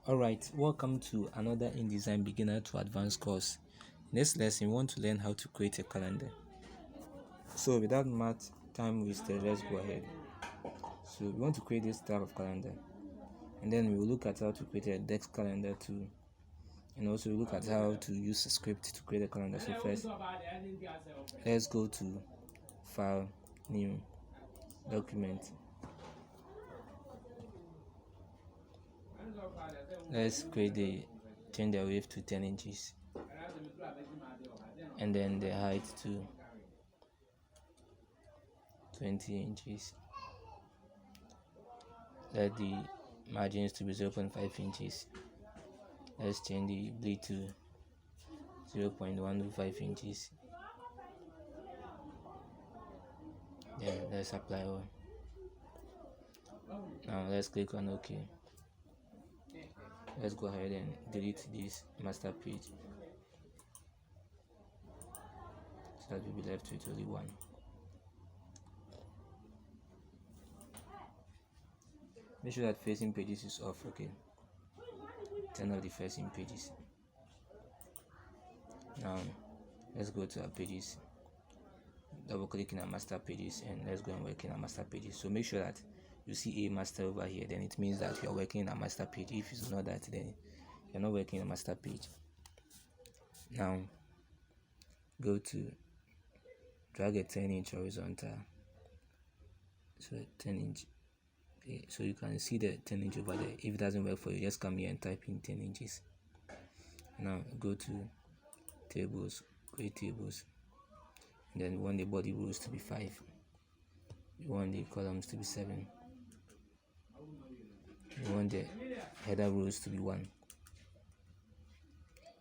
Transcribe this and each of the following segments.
Alright, welcome to another InDesign beginner to advanced course. In this lesson, we want to learn how to create a calendar. So without much time wasted, let's go ahead. So we want to create this type of calendar, and then we will look at how to create a desk calendar too, and also look at how to use a script to create a calendar. So first, let's go to File, New, Document. Let's change the width to 10 inches and then the height to 20 inches. Let the margins to be 0.5 inches. Let's change the bleed to 0.125 inches. Then let's apply all. Now let's click on OK. Let's go ahead and delete this master page, so that we'll be left with only one. Make sure that facing pages is off. Okay, turn off the facing pages. Now let's go to our pages, double click in our master pages, and let's go and work in our master pages. So make sure that you see a master over here, then it means that you're working in a master page. If it's not that, then you're not working in a master page. Now go to drag a 10-inch horizontal, so 10-inch. Okay, so you can see the 10-inch over there. If it doesn't work for you, just come here and type in 10 inches. Now go to tables, create tables, and then we want the body rows to be 5. You want the columns to be 7. You want the header rows to be 1.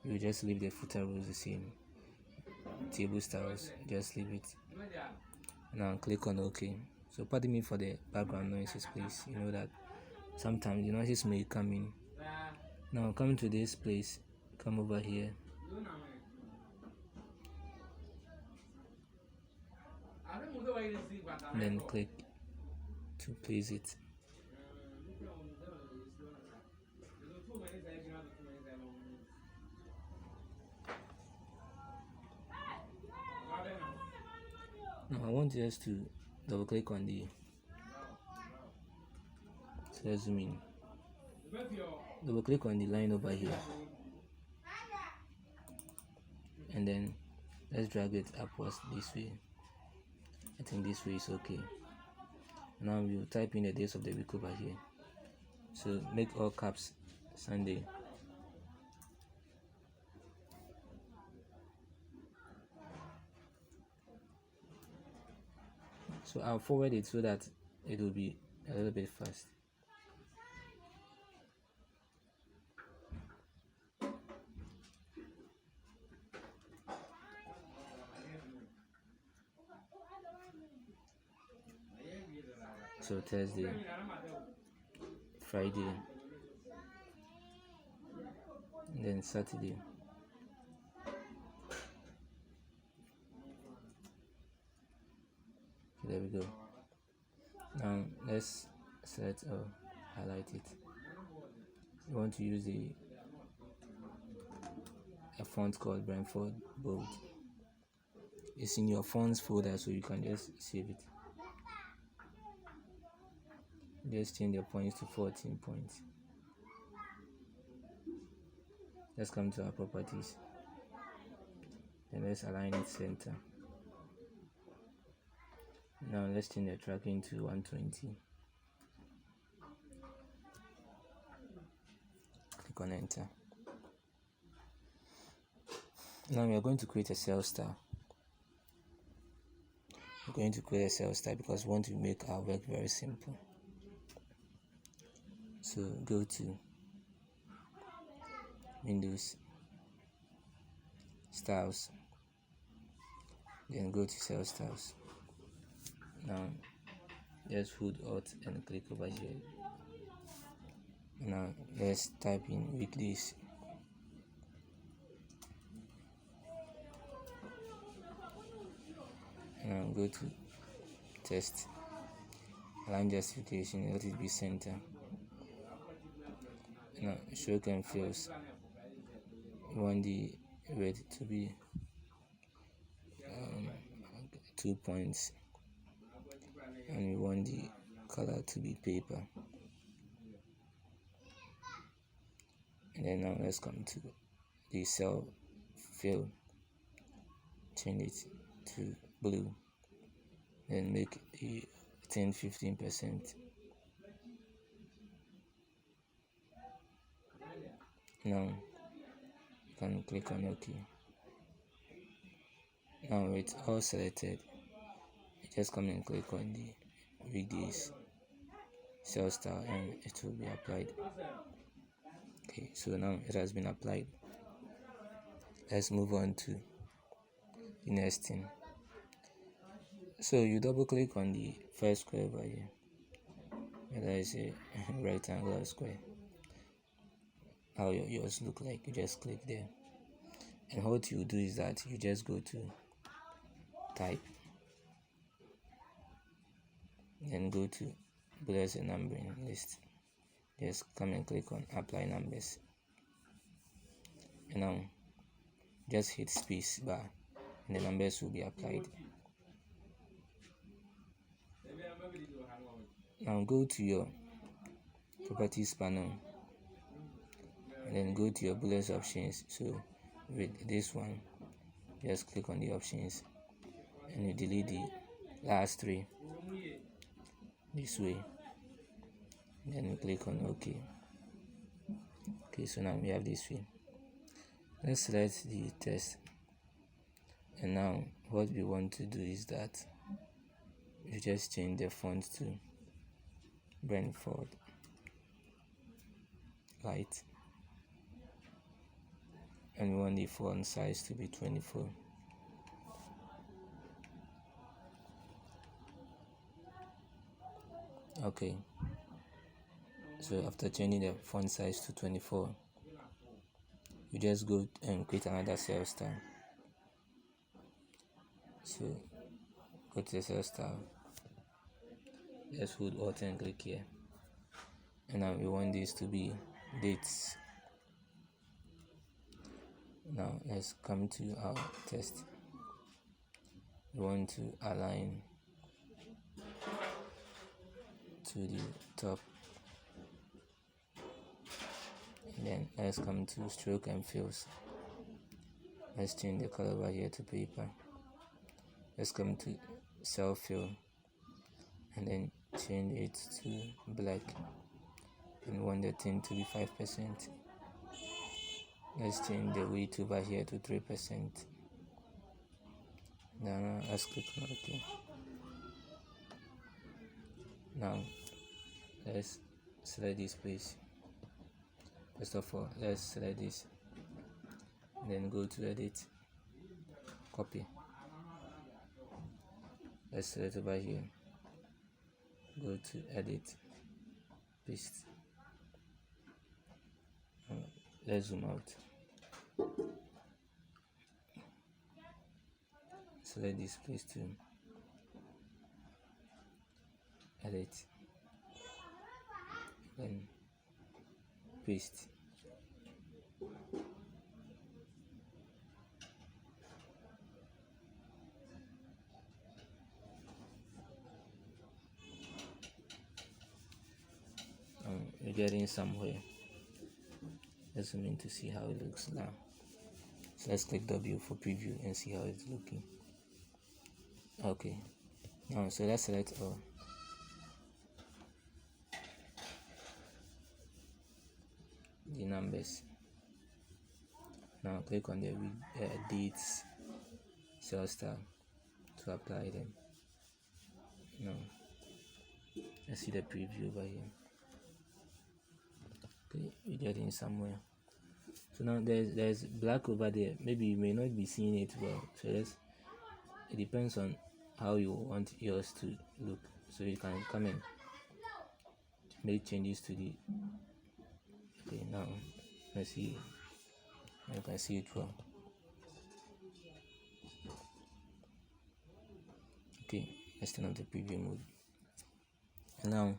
You just leave the footer rows the same. Table styles, just leave it. Now click on OK. So pardon me for the background noises, please. You know that sometimes the noises may come in. Now come to this place, come over here. And then click to place it. Now I want just to double click on the, so let's zoom in. Double click on the line over here, and then let's drag it upwards this way. I think this way is okay. Now we'll type in the days of the week over here. So make all caps Sunday. So I'll forward it so that it will be a little bit fast. So Thursday, Friday, and then Saturday. There we go. Now let's select or highlight it. You want to use a font called Brentford Bold. It's in your fonts folder, so you can just save it. Just change the points to 14 points. Let's come to our properties. Then let's align it center. Now let's change the tracking to 120. Click on enter. Now we are going to create a cell style. We're going to create a cell style because we want to make our work very simple. So go to Windows, Styles, then go to Cell Styles. Now just hold Alt and click over here. Now let's type in weekdays. Now go to Test, align justification, let it be center. Now stroke and fills, we want the red to be 2 points, and we want the color to be paper. And then now let's come to the cell fill, change it to blue, then make the 10-15%. Now you can click on OK. Now it's all selected, you just come and click on the weekdays cell style and it will be applied. Okay, so now it has been applied. Let's move on to the next thing. So you double click on the first square over here, whether it's a rectangular square, how yours look like. You just click there, and what you do is that you just go to type, then go to bullets and numbering list, just come and click on apply numbers, and now just hit space bar and the numbers will be applied. Now go to your properties panel and then go to your bullets options. So with this one, just click on the options and you delete the last three this way, then you click on OK. Okay, so now we have this way. Let's select the text, and now what we want to do is that you just change the font to Brentford Light, and we want the font size to be 24. Okay, so after changing the font size to 24, you just go and create another cell style. So go to the cell style, just hold Alt and click here, and now we want this to be dates. Now let's come to our text. We want to align to the top, and then let's come to stroke and fills. Let's change the color over here to paper. Let's come to cell fill and then change it to black, and want the thing to be 5%. Let's change the weight over here to 3%. Now let's click on OK. Now let's select this place. First of all, let's select this, then go to edit, copy. Let's select over here, go to edit, paste. Let's zoom out, select this place to edit, then paste. We're getting somewhere. Let's zoom in to see how it looks now. So let's click W for preview and see how it's looking. Okay, now so let's select all. The numbers. Now click on the dates cell style to apply them. Now let's see the preview over here. Okay, we're getting somewhere. So now there's black over there. Maybe you may not be seeing it well. So it depends on how you want yours to look. So you can come and make changes to the. Okay, now let's see. You can see it well. Okay, let's turn on the preview mode. And now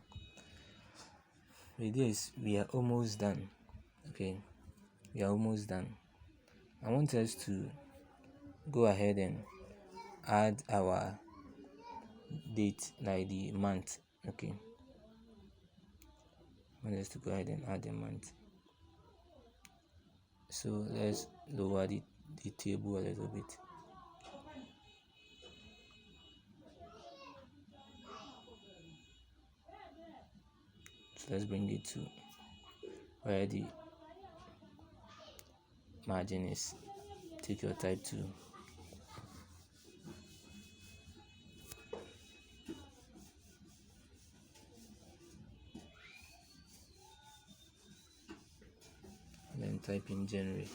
with this we are almost done. Okay, we are almost done. I want us to go ahead and add our date, like the month. Okay, I want us to go ahead and add the month. So let's lower the table a little bit. So let's bring it to where the margin is. Take your type tool. And then type in January.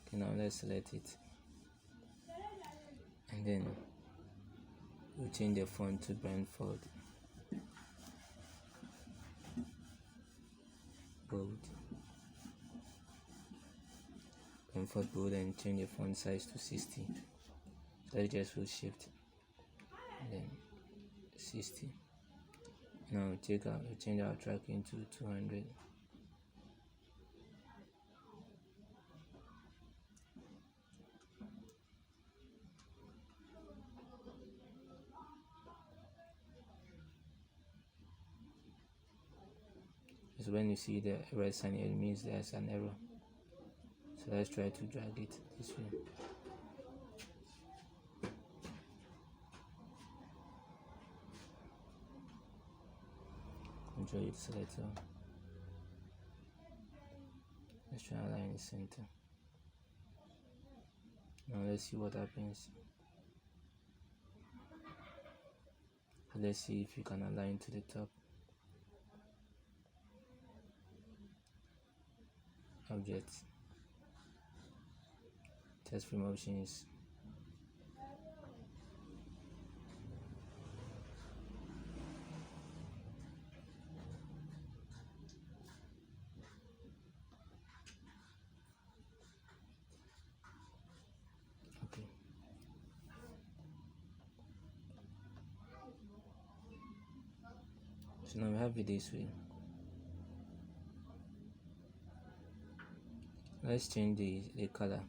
Okay, now let's select it. And then we'll change the font to Brentford Bold. Brentford Bold, and change the font size to 60. So let's just hold shift and then 60. Now we change our tracking to 200. So when you see the red sign, it means there's an error. So let's try to drag it this way. Control it, select all. Let's try and align the center. Now let's see what happens. Let's see if you can align to the top. Objects, test frame options. Okay. So now we have it this way. Let's change the color.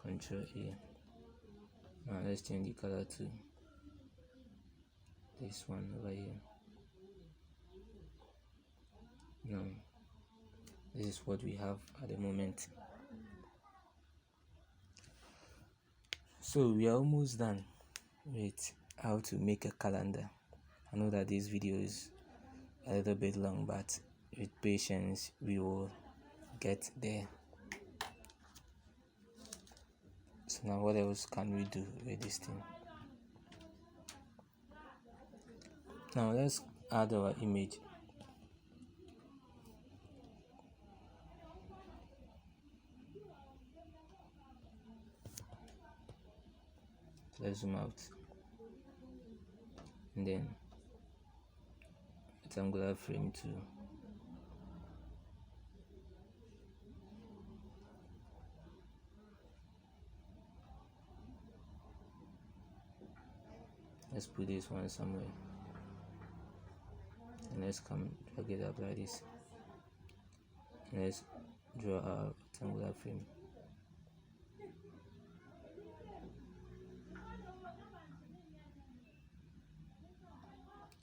Control A. Now let's change the color to this one over here. Now this is what we have at the moment. So we are almost done with how to make a calendar. I know that this video is a little bit long, but with patience we will get there. So now what else can we do with this thing? Now let's add our image. Let's zoom out and then rectangular frame 2. Let's put this one somewhere and let's come drag it up like this. And let's draw our rectangular frame.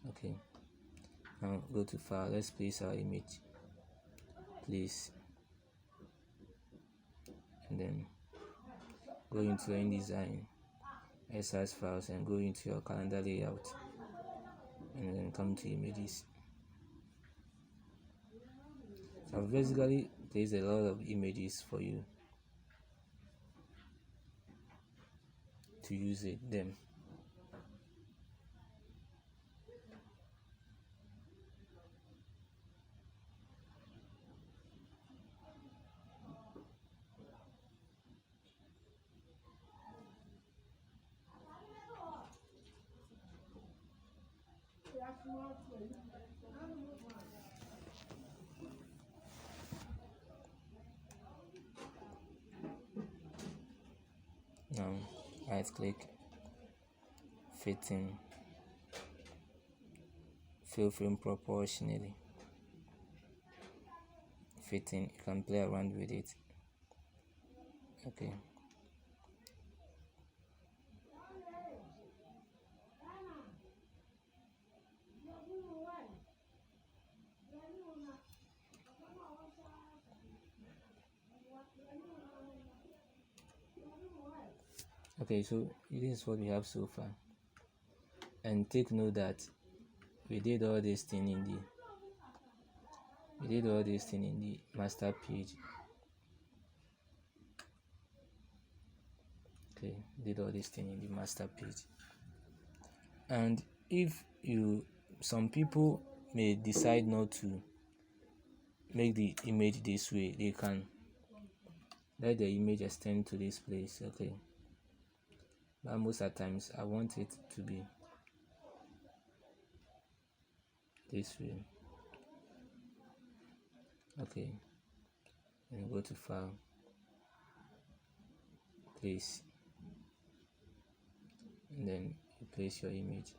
Okay, now go to file. Let's place our image, place, and then go into inDesign, exercise files, and go into your calendar layout, and then come to images. So I've basically placed a lot of images for you to use them. Now right click, fitting, fill frame proportionally, fitting. You can play around with it. Okay. Okay, so this is what we have so far. And take note that we did all this thing in the master page. Okay, did all this thing in the master page. And if some people may decide not to make the image this way, they can let the image extend to this place. Okay, but most of the times I want it to be this way. Okay, and go to file, place, and then you place your image.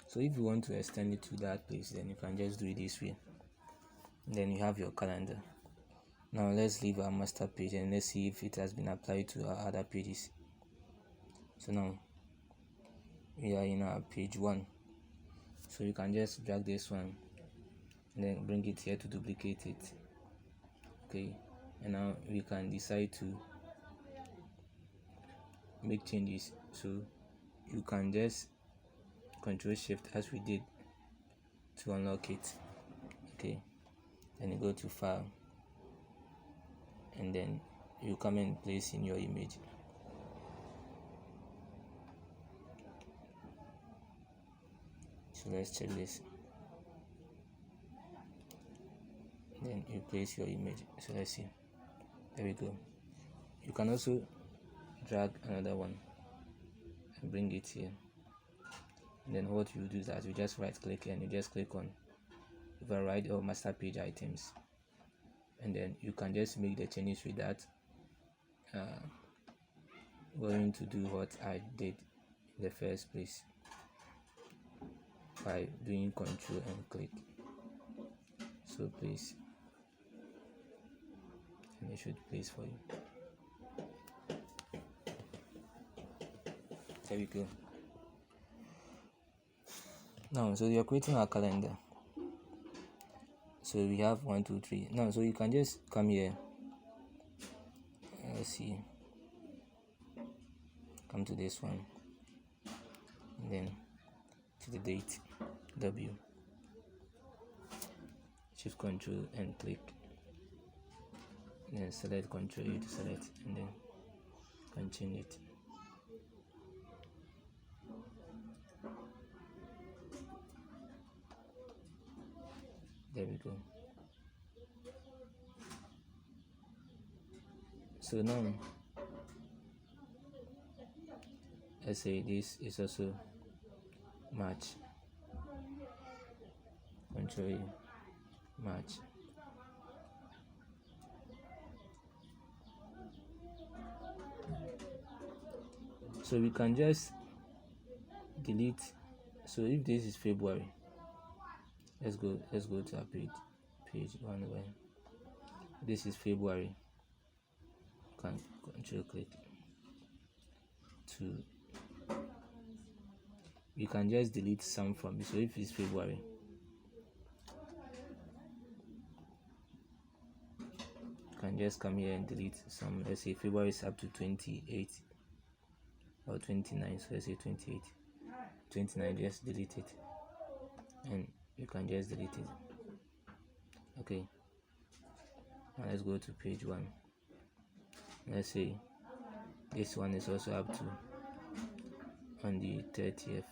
So if you want to extend it to that place, then you can just do it this way. Then you have your calendar. Now let's leave our master page and let's see if it has been applied to our other pages. So now we are in our page 1. So you can just drag this one and then bring it here to duplicate it. Okay, and now we can decide to make changes. So you can just Control Shift as we did to unlock it. Okay, then you go to file and then you come and place in your image. So let's check this. Then you place your image. So let's see. There we go. You can also drag another one and bring it here. And then what you do is that you just right click and you just click on override all master page items, and then you can just make the changes with that. Going to do what I did in the first place by doing Control and click. So please, and it should place for you. There we go. Now, so you're creating our calendar. So we have 1, 2, 3. Now, so you can just come here. Let's see. Come to this one. And then to the date. W. Shift Control and click. And then select Control U to select, and then continue it. There we go. So now let's say this is also match. Control U, match. So we can just delete. So if this is February, let's go to our page 1 where this is February. You can Control click to, you can just delete some from it. So if it's February, you can just come here and delete some. Let's say February is up to 28 or 29, so let's say 28, 29, just delete it, and you can just delete it. Okay, now let's go to page 1. Let's say this one is also up to on the 30th.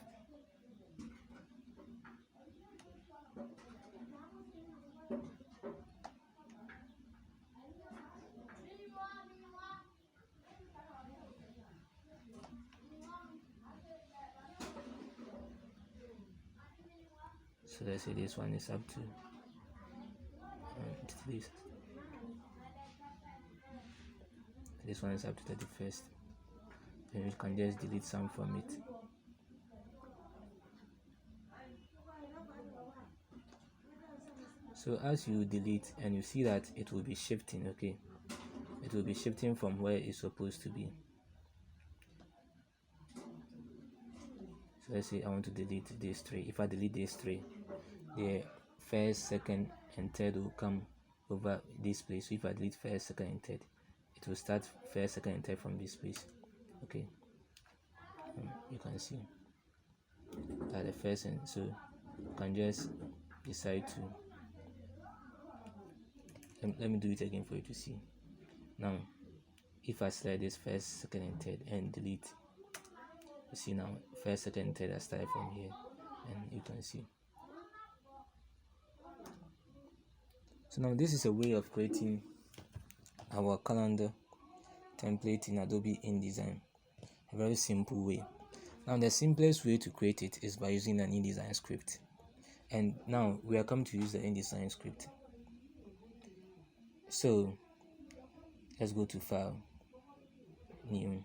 So let's say this one is up to this one is up to 31st. Then you can just delete some from it. So as you delete, and you see that it will be shifting, okay, it will be shifting from where it's supposed to be. So let's say I want to delete these 3. If I delete these 3, the first, second, and third will come over this place. So if I delete first, second, and third, it will start first, second, and third from this place. Okay, you can see that the first, and so you can just decide to let me do it again for you to see. Now if I select this first, second, and third and delete, you see now first, second, and third are started from here, and you can see. So now this is a way of creating our calendar template in Adobe InDesign. A very simple way. Now the simplest way to create it is by using an InDesign script. And now we are coming to use the InDesign script. So let's go to File, New,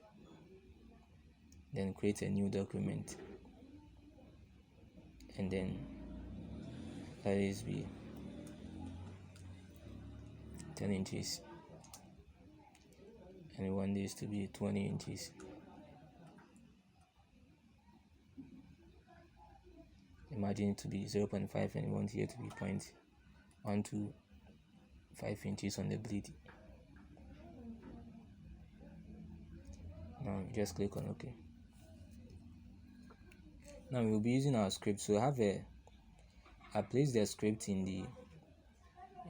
then create a new document, and then let this be 10 inches, and we want this to be 20 inches. Imagine it to be 0.5 and we want here to be 0.125 inches on the bleed. Now just click on OK. Now we'll be using our script. So I place the script in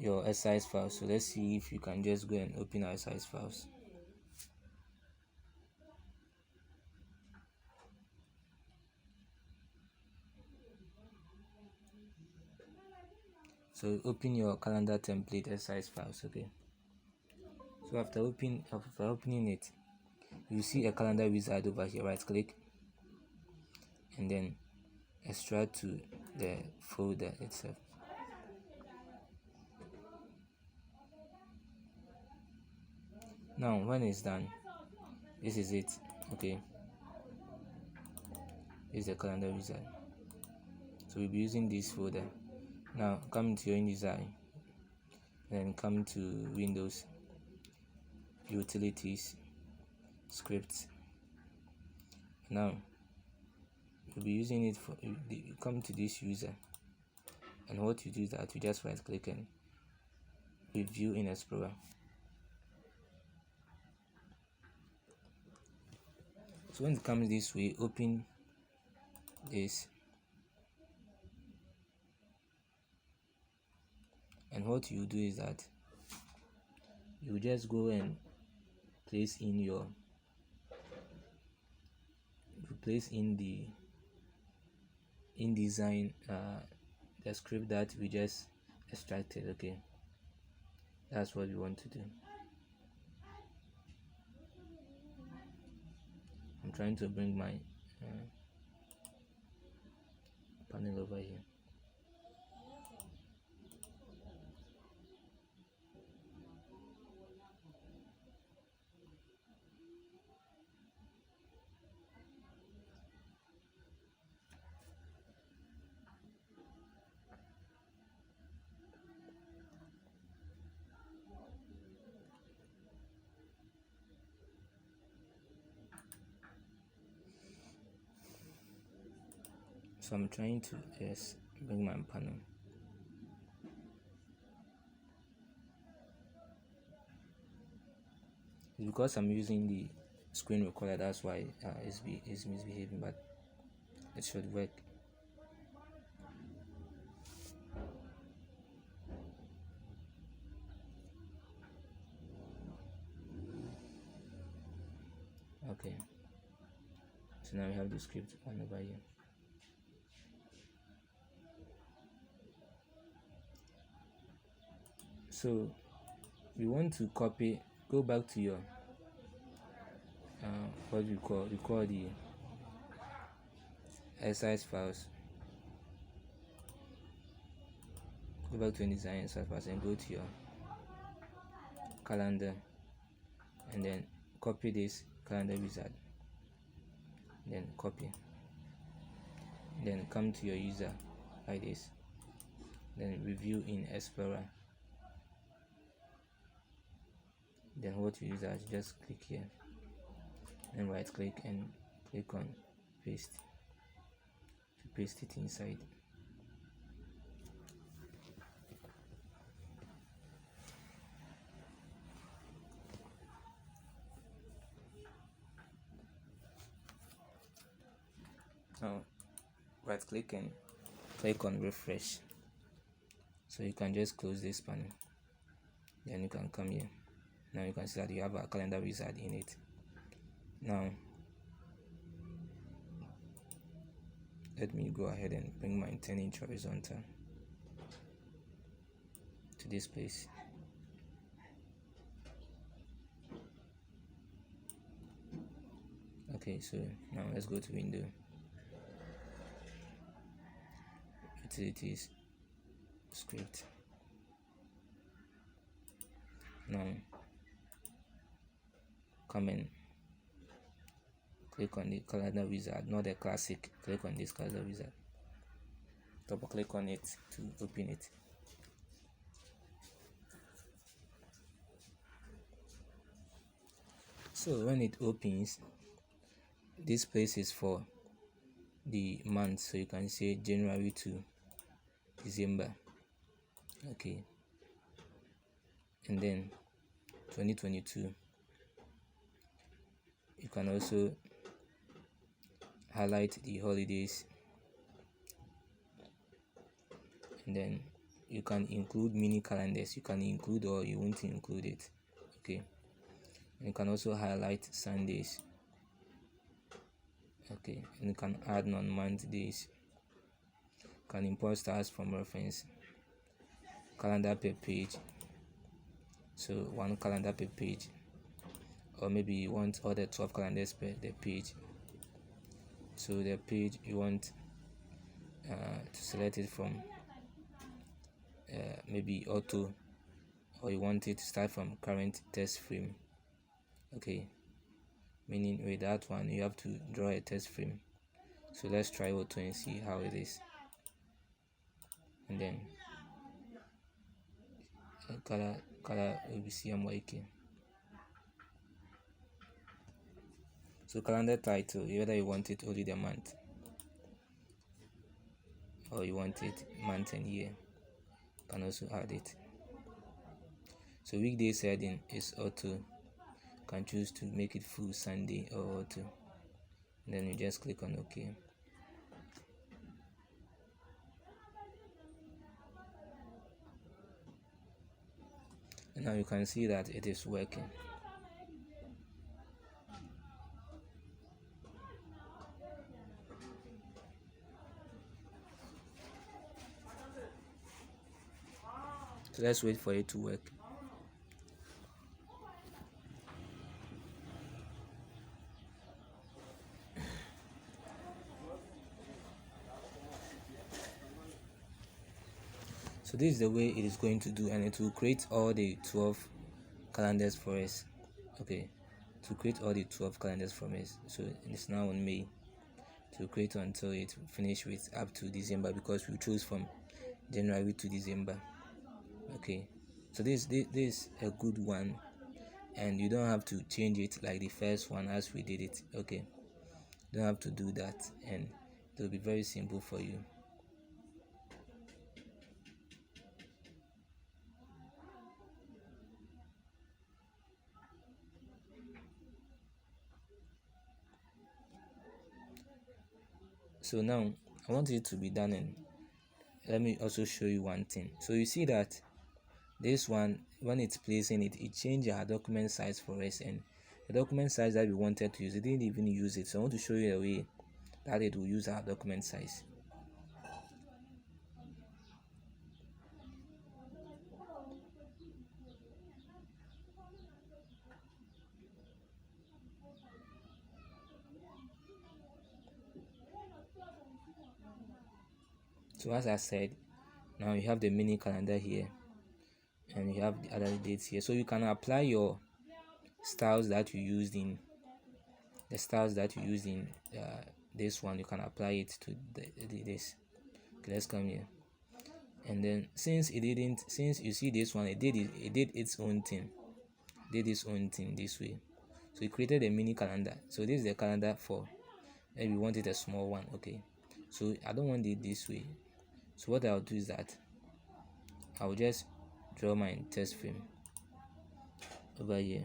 your exercise file. So let's see if you can just go and open our exercise files. So open your calendar template exercise files. Okay, so after opening it, you see a calendar wizard over here. Right click and then extract to the folder itself. Now when it's done, this is it. Okay, this is the calendar wizard. So we'll be using this folder. Now come to your InDesign, then come to Windows, Utilities, Scripts. Now you'll be using it for you come to this user, and what you do is that you just right click and Review in Explorer. So when it comes this way, open this, and what you do is that you just go and place in the InDesign the script that we just extracted. Okay, that's what we want to do. I'm trying to bring my panel over here. So I'm trying to bring my panel. It's because I'm using the screen recorder, that's why it's misbehaving, but it should work. Okay, so now we have the script one over here. So we want to copy, go back to your what we call the exercise files. Go back to inDesign exercise files and go to your calendar, and then copy this calendar wizard, then copy, then come to your user like this, then review in Explorer. Then what you use as, just click here and right click and click on paste to paste it inside. Now right click and click on refresh, so you can just close this panel, then you can come here. Now you can see that you have a calendar wizard in it. Now let me go ahead and bring my 10-inch horizontal to this place. Okay, so now let's go to window, utilities, script. Now come and click on the calendar wizard, not the classic. Click on this calendar wizard, double click on it to open it. So when it opens, this place is for the month, so you can say January to December. Okay, and then 2022. You can also highlight the holidays, and then you can include mini calendars. You can include or you won't include it. Okay, and you can also highlight Sundays. Okay, and you can add non-month days. You can import stars from reference, calendar per page, so one calendar per page, or maybe you want all the 12 calendars per the page. So the page you want to select it from maybe auto, or you want it to start from current test frame. Okay, meaning with that one you have to draw a test frame. So let's try auto and see how it is. And then color ABC MYK. So calendar title, whether you want it only the month or you want it month and year, you can also add it. So weekday setting is auto. You can choose to make it full Sunday or auto, and then you just click on OK. And now you can see that it is working. So let's wait for it to work. So this is the way it is going to do, and it will create all the 12 calendars for us. Okay, to create all the 12 calendars from us. So it's now on May, to create until it finish with up to December, because we choose from January to December. Okay, so this is a good one, and you don't have to change it like the first one as we did it. Okay, you don't have to do that, and it will be very simple for you. So now I want it to be done, and let me also show you one thing. So you see that this one, when it's placing it, it changes our document size for us, and the document size that we wanted to use, it didn't even use it. So I want to show you a way that it will use our document size. So as I said, now you have the mini calendar here and you have the other dates here. So you can apply your styles that you used in this one. You can apply it to this. Okay, let's come here. And then since you see this one, it did its own thing. This way. So it created a mini calendar. So this is the calendar for, maybe we wanted a small one. Okay, so I don't want it this way. So what I'll do is that I'll just draw my test frame over here.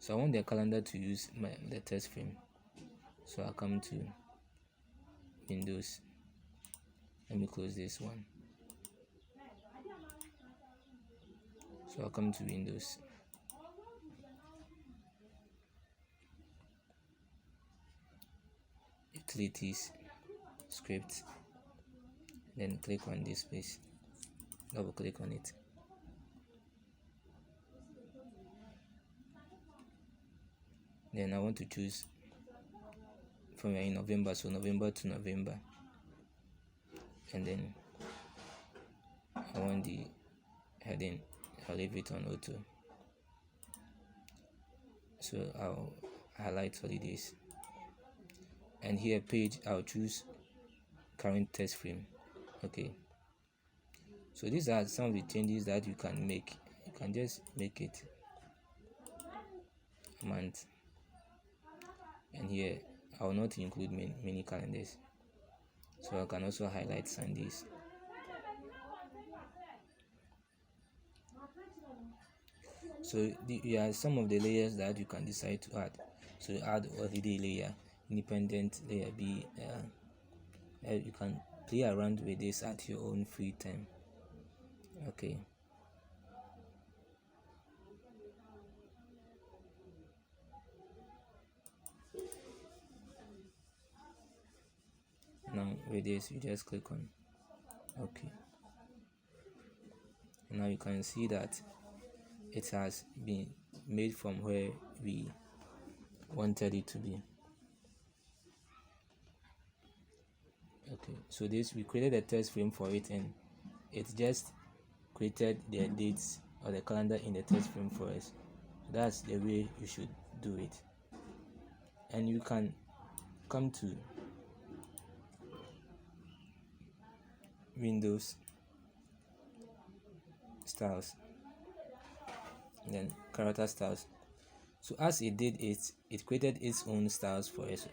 So I want the calendar to use the test frame. So I'll come to Windows. Let me close this one. So I'll come to Windows. Utilities, script, then click on this space, double click on it. Then I want to choose from in November, so November to November, and then I want the heading, I'll leave it on auto. So I'll highlight holidays, and here page, I'll choose current test frame. Okay, so these are some of the changes that you can make. You can just make it month, and here I will not include many calendars, so I can also highlight Sundays. So there are some of the layers that you can decide to add. So add holiday layer, independent layer, you can play around with this at your own free time. Okay, now with this you just click on okay. Now you can see that it has been made from where we wanted it to be. Okay, so this, we created a test frame for it, and it just created the dates or the calendar in the test frame for us. That's the way you should do it. And you can come to Windows, styles, and then character styles. So as it did it created its own styles for us.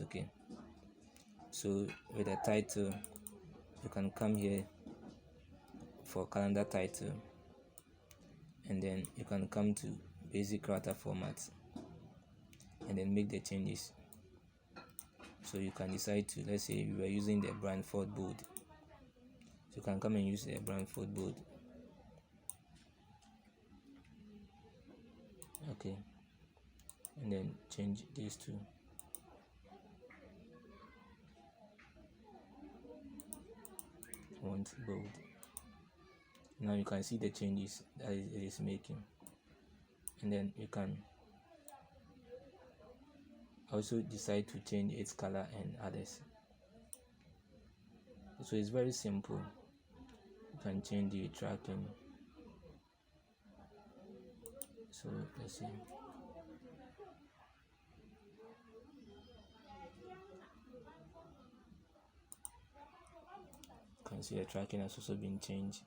Okay, so with the title, you can come here for calendar title, and then you can come to basic character format, and then make the changes. So you can decide to, let's say we were using the Brantford bold, so you can come and use the Brantford bold. Okay, and then change these two. Want bold. Now you can see the changes that it is making, and then you can also decide to change its color and others. So it's very simple. You can change the tracking. So let's see. You can see the tracking has also been changed,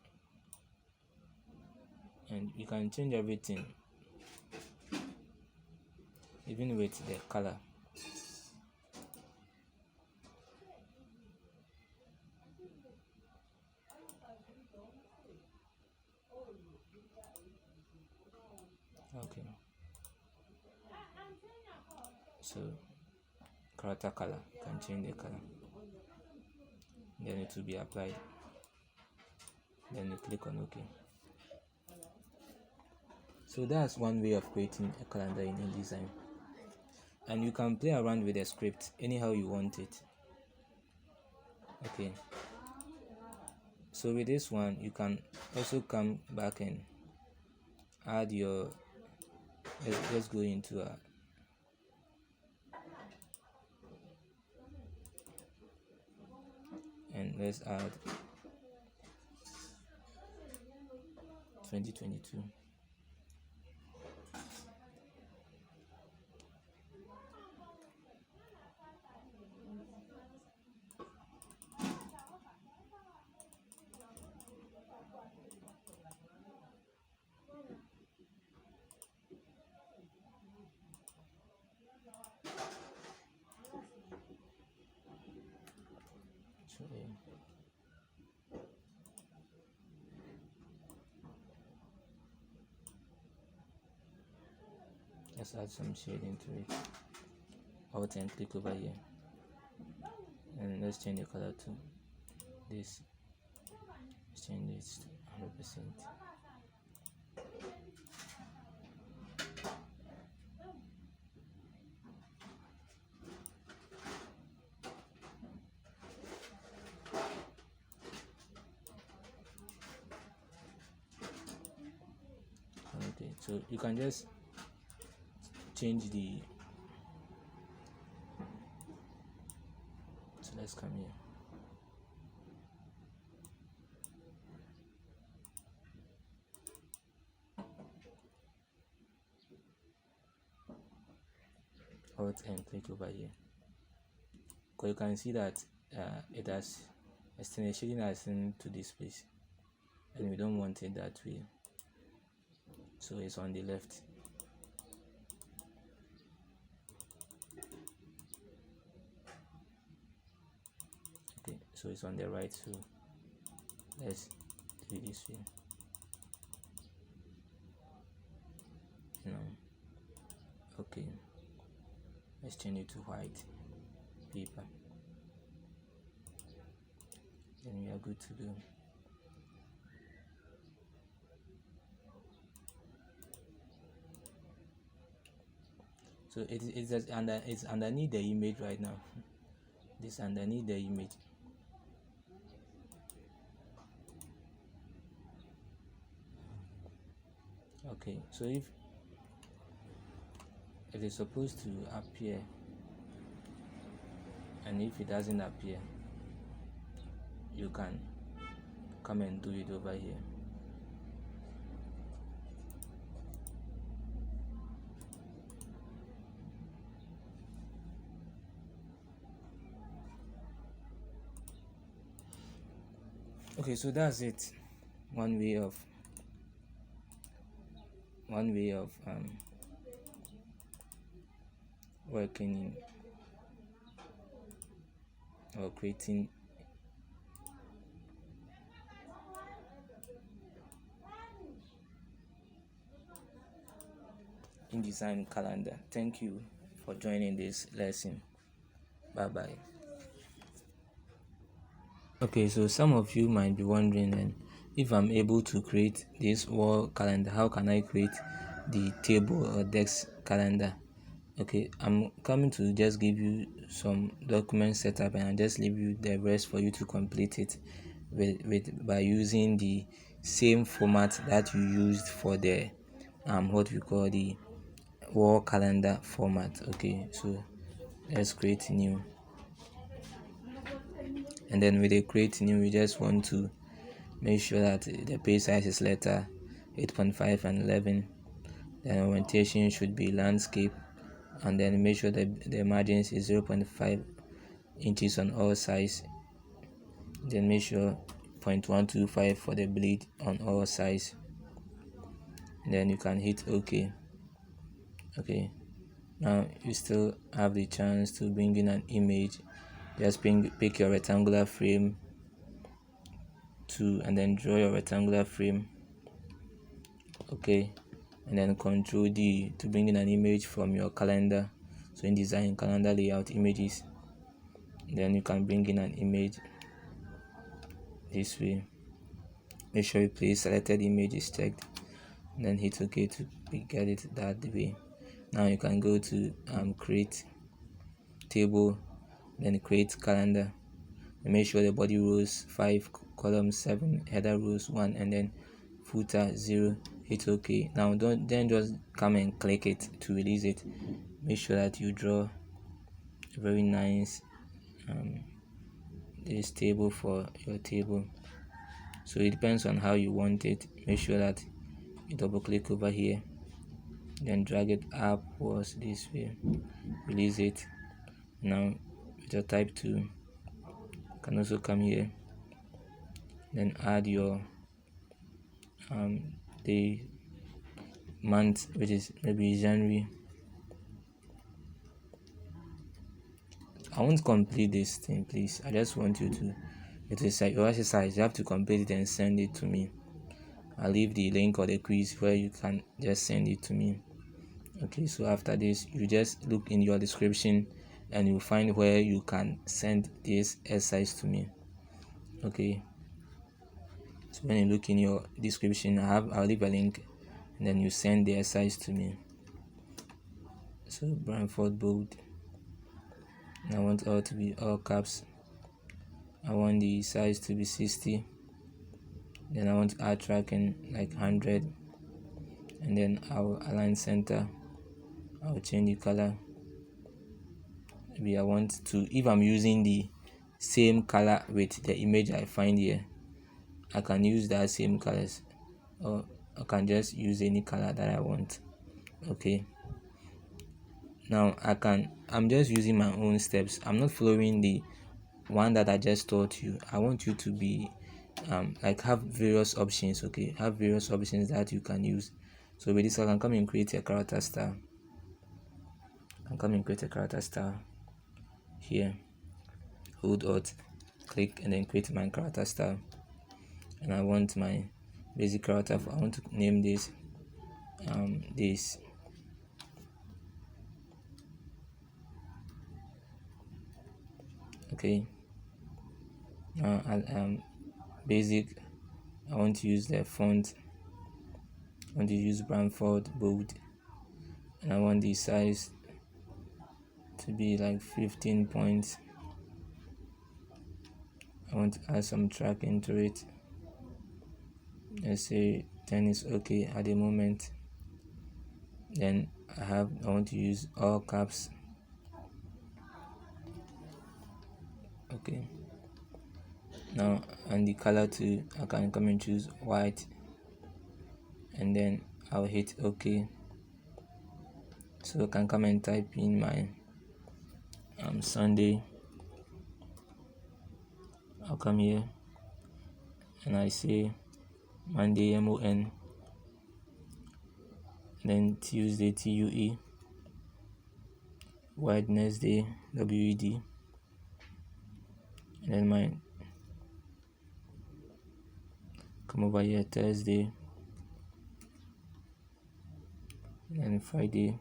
and you can change everything, even with the color. Okay, so character color. You can change the color, then it will be applied. Then you click on OK. So that's one way of creating a calendar in inDesign, and you can play around with the script anyhow you want it. Okay, so with this one you can also come back and add your, let's go into a and let's add 2022. Let's add some shading to it. Alt and click over here, and let's change the color to this. Let's change this to 100%. Okay, so you can just change the, so let's come here. Alt and click over here, because you can see that it has extended shading us into this place, and we don't want it that way, so it's on the left. Okay, so it's on the right, so let's do it this way. Okay, let's change it to white paper, then we are good to go. So it's underneath the image right now. This underneath the image. Okay, so if it's supposed to appear, and if it doesn't appear, you can come and do it over here. Okay, so that's it. One way of working or creating inDesign calendar. Thank you for joining this lesson. Bye bye. Okay, so some of you might be wondering, then, if I'm able to create this wall calendar, how can I create the table or desk calendar? Okay, I'm coming to just give you some document setup, and I'll just leave you the rest for you to complete it by using the same format that you used for the what we call the wall calendar format. Okay, so let's create new, and then with the create new, we just want to make sure that the page size is letter 8.5 and 11. Then orientation should be landscape, and then make sure that the margins is 0.5 inches on all sides. Then make sure 0.125 for the bleed on all sides. Then you can hit OK. Okay, now you still have the chance to bring in an image. Just pick your rectangular frame and then draw your rectangular frame. Okay, and then Control D to bring in an image from your calendar. So inDesign, calendar layout, images, then you can bring in an image this way. Make sure you place selected image is checked, and then hit OK to get it that way. Now you can go to create table, then create calendar, and make sure the body rows 5, column 7, header rows 1, and then footer 0. Hit OK. Now don't just come and click it to release it. Make sure that you draw a very nice this table for your table. So it depends on how you want it. Make sure that you double click over here, then drag it upwards this way, release it. Now with your type 2, you can also come here, then add your the month, which is maybe January. I won't complete this thing, please. I just want you to, it is like your exercise. You have to complete it and send it to me. I'll leave the link or the quiz where you can just send it to me. Okay, so after this, you just look in your description and you'll find where you can send this exercise to me. Okay, so when you look in your description, I'll leave a link, and then you send the exercise to me. So Brantford bold, I want all to be all caps. I want the size to be 60. Then I want to add tracking like 100, and then I'll align center. I'll change the color. Maybe I want to, if I'm using the same color with the image I find here, I can use that same colors, or I can just use any color that I want. Okay, now I'm just using my own steps. I'm not following the one that I just taught you. I want you to be like have various options. Okay, have various options that you can use. So with this, I can come and create a character style. Here, hold Alt, click, and then create my character style. And I want my basic character. I want to name this this. Okay, now basic, I want to use the font. I want to use Brantford bold, and I want the size to be like 15 points. I want to add some track into it. Let's say 10 is okay at the moment. Then I want to use all caps. Okay, now, and the color too, I can come and choose white, and then I'll hit OK. So I can come and type in my Sunday. I'll come here and I say Monday, MON, then Tuesday, TUE, Wednesday, WED, and then mine. Come over here, Thursday, and Friday.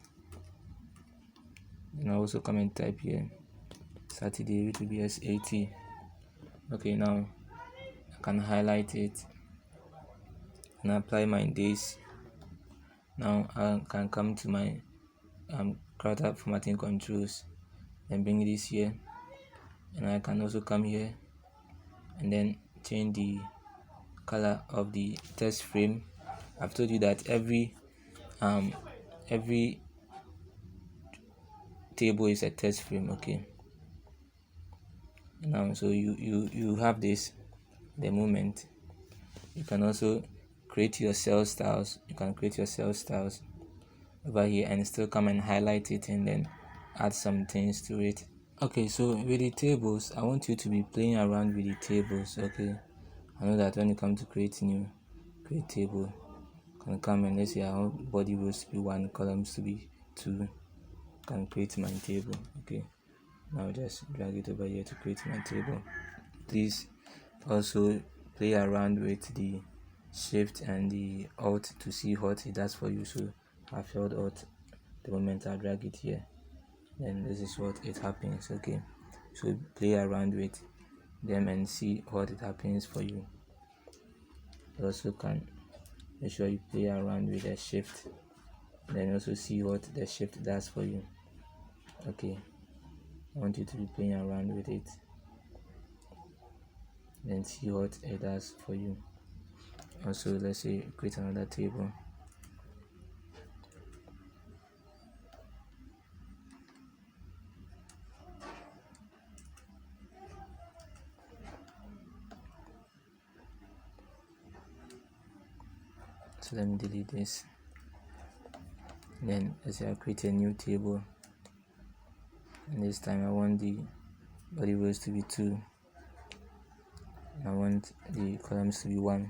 And I also come and type here Saturday, which will be SAT. Okay, now I can highlight it and apply my days. Now I can come to my character formatting controls and bring this here, and I can also come here and then change the color of the text frame. I've told you that every table is a text frame. Okay, now so you have this the moment. You can also create your cell styles. You can create your cell styles over here and still come and highlight it and then add some things to it. Okay, so with the tables, I want you to be playing around with the tables. Okay, I know that when you come to create table, you can come and let's say I want body rows to be 1, columns to be 2. Can create my table. Okay, now just drag it over here to create my table. Please also play around with the shift and the alt to see what it does for you. So I've held alt the moment I drag it here. then this is what it happens. Okay, so play around with them and see what it happens for you. You also can make sure you play around with the shift, then also see what the shift does for you. Okay, I want you to be playing around with it, then see what it does for you. Also, let's say create another table. So let me delete this. Then let's say I create a new table, and this time I want the body rows to be 2. I want the columns to be 1,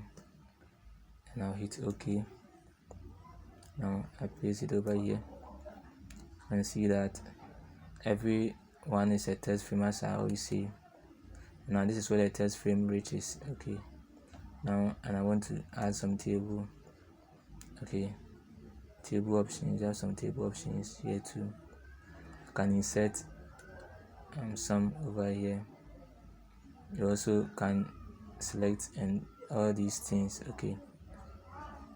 and I'll hit OK. Now I place it over here and see that every one is a test frame, as I always say. Now this is where the test frame reaches. Okay, now and I want to add some table. Okay, table options. There are some table options here too. I can insert some over here. You also can select and all these things. Okay,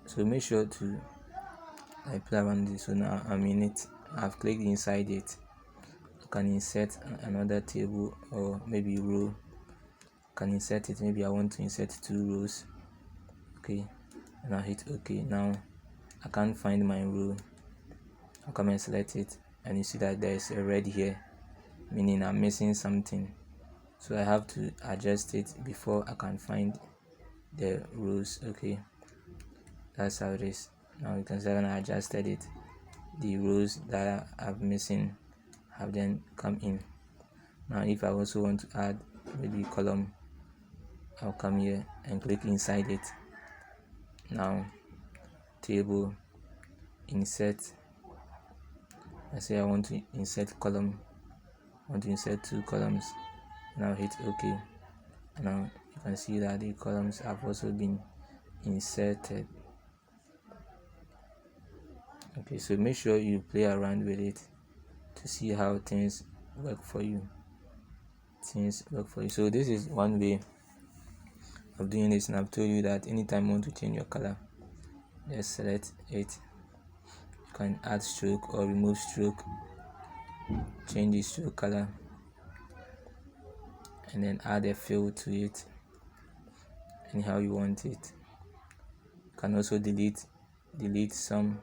so make sure to play around this. So now I'm in it. I've clicked inside it. I can insert another table or maybe row. I can insert it. Maybe I want to insert 2 rows. Okay, and I hit OK. Now I can't find my row. I'll come and select it, and you see that there's a red here, meaning I'm missing something. So I have to adjust it before I can find the rows. Okay, that's how it is. Now you can see when I adjusted it, the rows that I'm missing have then come in. Now if I also want to add maybe column, I'll come here and click inside it. Now table, insert. I say I want to insert column. I want to insert 2 columns. Now hit OK. Now you can see that the columns have also been inserted. Okay, so make sure you play around with it to see how things work for you. So this is one way of doing this, and I've told you that anytime you want to change your color, just select it. You can add stroke or remove stroke, change the stroke color, and then add a fill to it anyhow you want it. You can also delete some,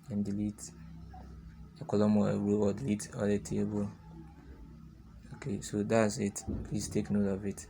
and delete a column or a row, or delete all the table. Okay, so that's it. Please take note of it.